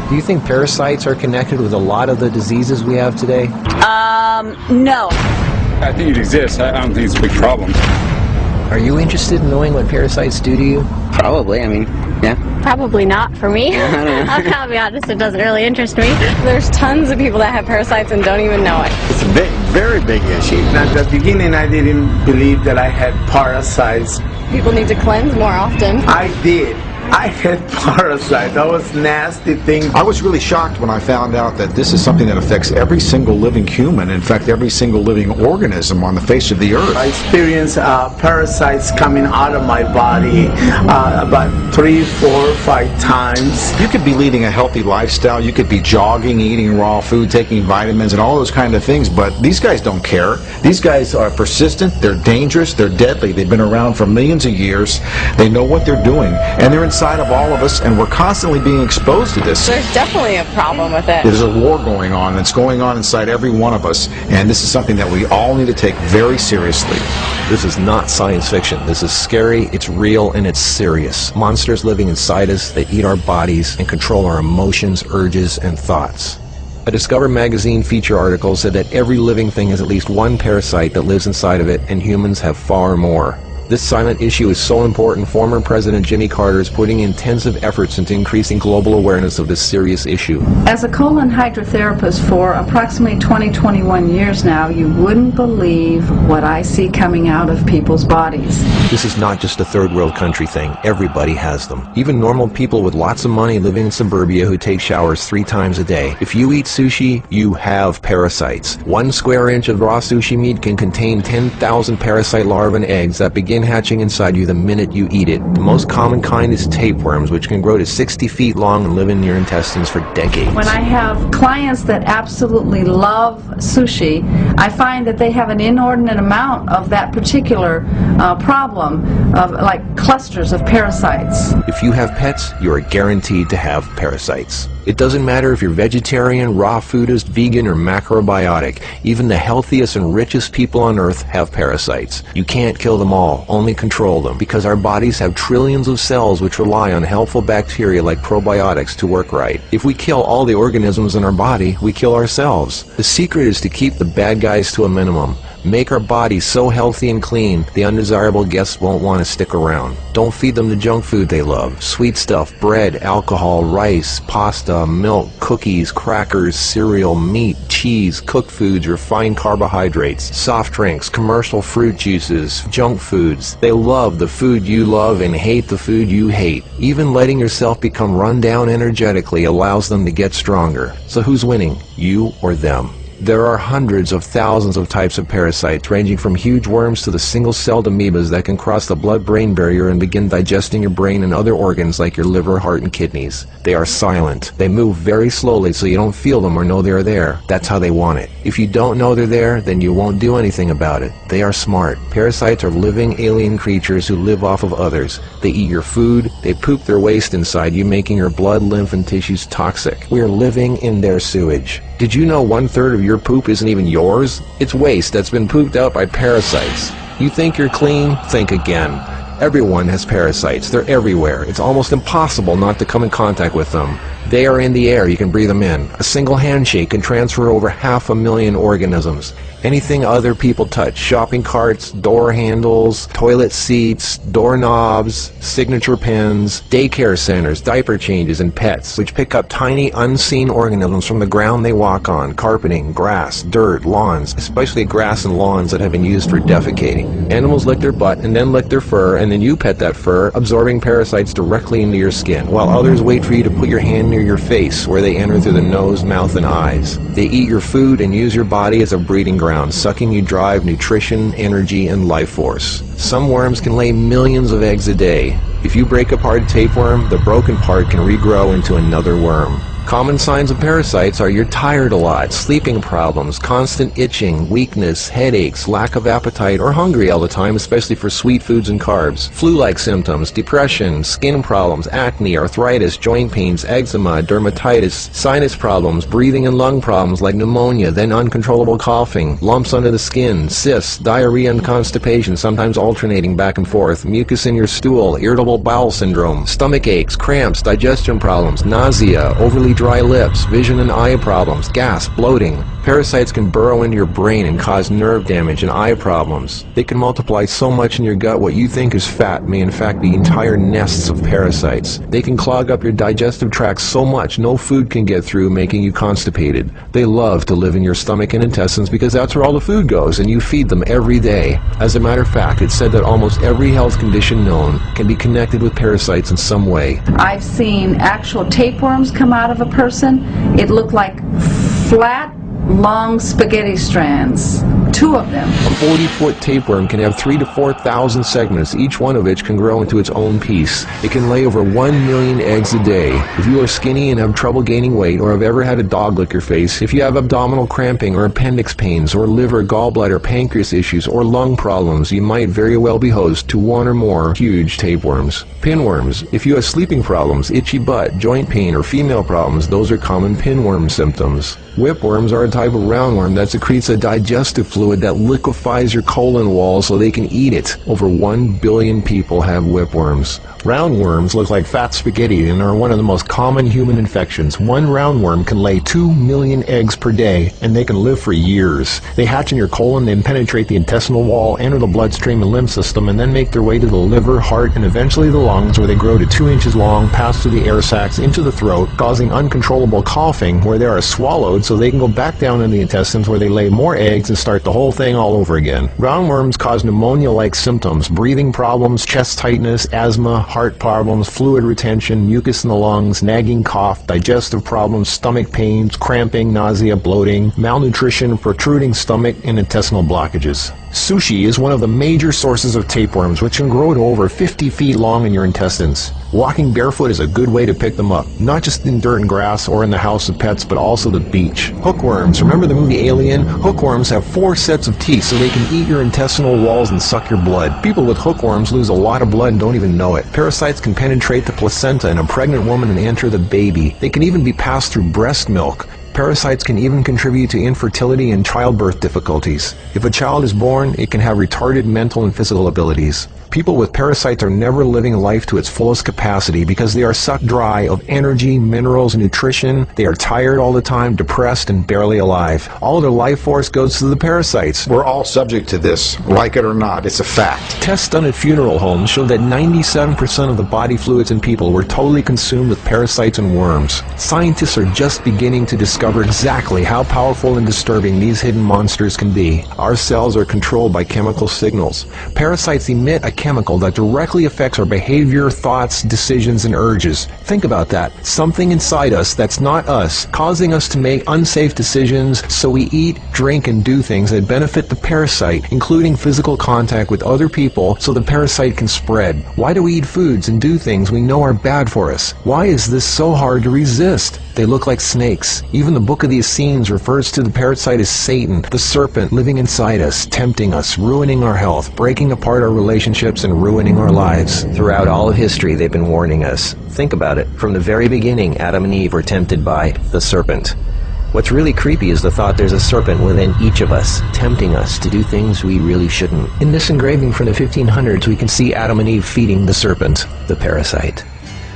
Do you think parasites are connected with a lot of the diseases we have today? No. I think it exists. I don't think it's a big problem. Are you interested in knowing what parasites do to you? Probably, I mean, yeah. Probably not for me. I'll be honest, it doesn't really interest me. There's tons of people that have parasites and don't even know it. It's a very big issue. At the beginning, I didn't believe that I had parasites. People need to cleanse more often. I did. I had parasites. That was nasty thing. I was really shocked when I found out that this is something that affects every single living human, in fact every single living organism on the face of the earth. I experienced parasites coming out of my body about 3, 4, 5 times. You could be leading a healthy lifestyle, you could be jogging, eating raw food, taking vitamins and all those kind of things, but these guys don't care. These guys are persistent, they're dangerous, they're deadly. They've been around for millions of years. They know what they're doing, and they're inside of all of us, and we're constantly being exposed to this. There's definitely a problem with it. There's a war going on, and it's going on inside every one of us, and this is something that we all need to take very seriously. This is not science fiction. This is scary, it's real, and it's serious. Monsters living inside us that eat our bodies and control our emotions, urges, and thoughts. A Discover magazine feature article said that every living thing has at least one parasite that lives inside of it, and humans have far more. This silent issue is so important, former President Jimmy Carter is putting intensive efforts into increasing global awareness of this serious issue. As a colon hydrotherapist for approximately 21 years now, you wouldn't believe what I see coming out of people's bodies. This is not just a third world country thing. Everybody has them. Even normal people with lots of money living in suburbia who take showers 3 times a day. If you eat sushi, you have parasites. 1 square inch of raw sushi meat can contain 10,000 parasite larvae and eggs that begin hatching inside you the minute you eat it. The most common kind is tapeworms, which can grow to 60 feet long and live in your intestines for decades. When I have clients that absolutely love sushi, I find that they have an inordinate amount of that particular problem of like clusters of parasites. If you have pets, you are guaranteed to have parasites. It doesn't matter if you're vegetarian, raw foodist, vegan, or macrobiotic. Even the healthiest and richest people on earth have parasites. You can't kill them all, only control them, because our bodies have trillions of cells which rely on helpful bacteria like probiotics to work right. If we kill all the organisms in our body, we kill ourselves. The secret is to keep the bad guys to a minimum. Make our bodies so healthy and clean, the undesirable guests won't want to stick around. Don't feed them the junk food they love. Sweet stuff, bread, alcohol, rice, pasta, milk, cookies, crackers, cereal, meat, cheese, cooked foods, refined carbohydrates, soft drinks, commercial fruit juices, junk foods. They love the food you love and hate the food you hate. Even letting yourself become run down energetically allows them to get stronger. So who's winning, you or them? There are hundreds of thousands of types of parasites, ranging from huge worms to the single-celled amoebas that can cross the blood-brain barrier and begin digesting your brain and other organs like your liver, heart, and kidneys. They are silent. They move very slowly so you don't feel them or know they're there. That's how they want it. If you don't know they're there, then you won't do anything about it. They are smart. Parasites are living alien creatures who live off of others. They eat your food. They poop their waste inside you, making your blood, lymph, and tissues toxic. We are living in their sewage. Did you know 1/3 of your poop isn't even yours? It's waste that's been pooped out by parasites. You think you're clean? Think again. Everyone has parasites. They're everywhere. It's almost impossible not to come in contact with them. They are in the air. You can breathe them in. A single handshake can transfer over 500,000 organisms. Anything other people touch, shopping carts, door handles, toilet seats, doorknobs, signature pens, daycare centers, diaper changes, and pets, which pick up tiny unseen organisms from the ground they walk on, carpeting, grass, dirt, lawns, especially grass and lawns that have been used for defecating. Animals lick their butt and then lick their fur, and then you pet that fur, absorbing parasites directly into your skin, while others wait for you to put your hand near your face, where they enter through the nose, mouth, and eyes. They eat your food and use your body as a breeding ground, sucking you dry of nutrition, energy, and life force. Some worms can lay millions of eggs a day. If you break apart a tapeworm, the broken part can regrow into another worm. Common signs of parasites are you're tired a lot, sleeping problems, constant itching, weakness, headaches, lack of appetite, or hungry all the time, especially for sweet foods and carbs, flu-like symptoms, depression, skin problems, acne, arthritis, joint pains, eczema, dermatitis, sinus problems, breathing and lung problems like pneumonia, then uncontrollable coughing, lumps under the skin, cysts, diarrhea and constipation, sometimes alternating back and forth, mucus in your stool, irritable bowel syndrome, stomach aches, cramps, digestion problems, nausea, overly dry lips, vision and eye problems, gas, bloating. Parasites can burrow into your brain and cause nerve damage and eye problems. They can multiply so much in your gut what you think is fat may in fact be entire nests of parasites. They can clog up your digestive tract so much no food can get through, making you constipated. They love to live in your stomach and intestines because that's where all the food goes, and you feed them every day. As a matter of fact, it's said that almost every health condition known can be connected with parasites in some way. I've seen actual tapeworms come out of a person. It looked like flat, long spaghetti strands. 2 of them. A 40-foot tapeworm can have 3,000 to 4,000 segments, each one of which can grow into its own piece. It can lay over 1 million eggs a day. If you are skinny and have trouble gaining weight, or have ever had a dog lick your face, if you have abdominal cramping or appendix pains, or liver, gallbladder, pancreas issues, or lung problems, you might very well be host to 1 or more huge tapeworms. Pinworms. If you have sleeping problems, itchy butt, joint pain, or female problems, those are common pinworm symptoms. Whipworms are a type of roundworm that secretes a digestive fluid that liquefies your colon wall so they can eat it. Over 1 billion people have whipworms. Roundworms look like fat spaghetti and are one of the most common human infections. One roundworm can lay 2 million eggs per day, and they can live for years. They hatch in your colon, then penetrate the intestinal wall, enter the bloodstream and lymph system, and then make their way to the liver, heart, and eventually the lungs, where they grow to 2 inches long, pass through the air sacs into the throat, causing uncontrollable coughing, where they are swallowed so they can go back down in the intestines, where they lay more eggs and start the whole thing all over again. Roundworms cause pneumonia-like symptoms, breathing problems, chest tightness, asthma, heart problems, fluid retention, mucus in the lungs, nagging cough, digestive problems, stomach pains, cramping, nausea, bloating, malnutrition, protruding stomach, and intestinal blockages. Sushi is one of the major sources of tapeworms, which can grow to over 50 feet long in your intestines. Walking barefoot is a good way to pick them up, not just in dirt and grass or in the house of pets, but also the beach. Hookworms. Remember the movie Alien? Hookworms have 4 sets of teeth so they can eat your intestinal walls and suck your blood. People with hookworms lose a lot of blood and don't even know it. Parasites can penetrate the placenta in a pregnant woman and enter the baby. They can even be passed through breast milk. Parasites can even contribute to infertility and childbirth difficulties. If a child is born, it can have retarded mental and physical abilities. People with parasites are never living life to its fullest capacity because they are sucked dry of energy, minerals, and nutrition. They are tired all the time, depressed, and barely alive. All of their life force goes to the parasites. We're all subject to this, like it or not. It's a fact. Tests done at funeral homes show that 97% of the body fluids in people were totally consumed with parasites and worms. Scientists are just beginning to discover exactly how powerful and disturbing these hidden monsters can be. Our cells are controlled by chemical signals. Parasites emit a chemical that directly affects our behavior, thoughts, decisions, and urges. Think about that. Something inside us that's not us, causing us to make unsafe decisions, so we eat, drink, and do things that benefit the parasite, including physical contact with other people so the parasite can spread. Why do we eat foods and do things we know are bad for us? Why is this so hard to resist? They look like snakes. Even the Book of the Essenes refers to the parasite as Satan, the serpent living inside us, tempting us, ruining our health, breaking apart our relationships, and ruining our lives. Throughout all of history, they've been warning us. Think about it. From the very beginning, Adam and Eve were tempted by the serpent. What's really creepy is the thought there's a serpent within each of us, tempting us to do things we really shouldn't. In this engraving from the 1500s, we can see Adam and Eve feeding the serpent, the parasite.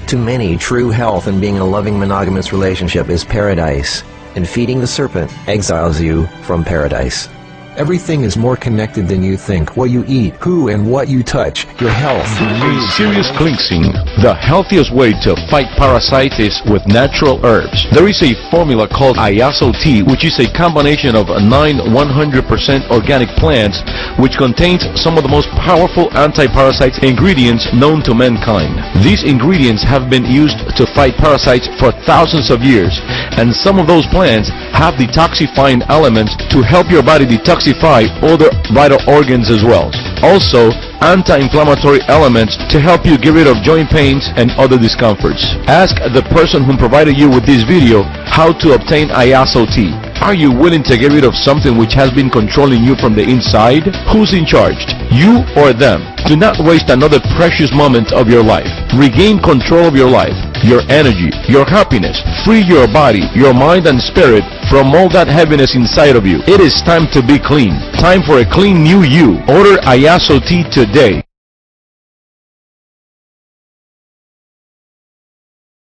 To many, true health and being in a loving monogamous relationship is paradise, and feeding the serpent exiles you from paradise. Everything is more connected than you think. What you eat, who and what you touch, your health. A serious cleansing. The healthiest way to fight parasites is with natural herbs. There is a formula called Ayaso tea, which is a combination of 9 100% organic plants, which contains some of the most powerful anti-parasite ingredients known to mankind. These ingredients have been used to fight parasites for thousands of years, and some of those plants have detoxifying elements to help your body detoxify other vital organs as well. Also, anti-inflammatory elements to help you get rid of joint pains and other discomforts. Ask the person who provided you with this video how to obtain Ayaso tea. Are you willing to get rid of something which has been controlling you from the inside? Who's in charge? You or them? Do not waste another precious moment of your life. Regain control of your life, your energy, your happiness. Free your body, your mind and spirit from all that heaviness inside of you. It is time to be clean. Time for a clean new you. Order Ayaso tea today.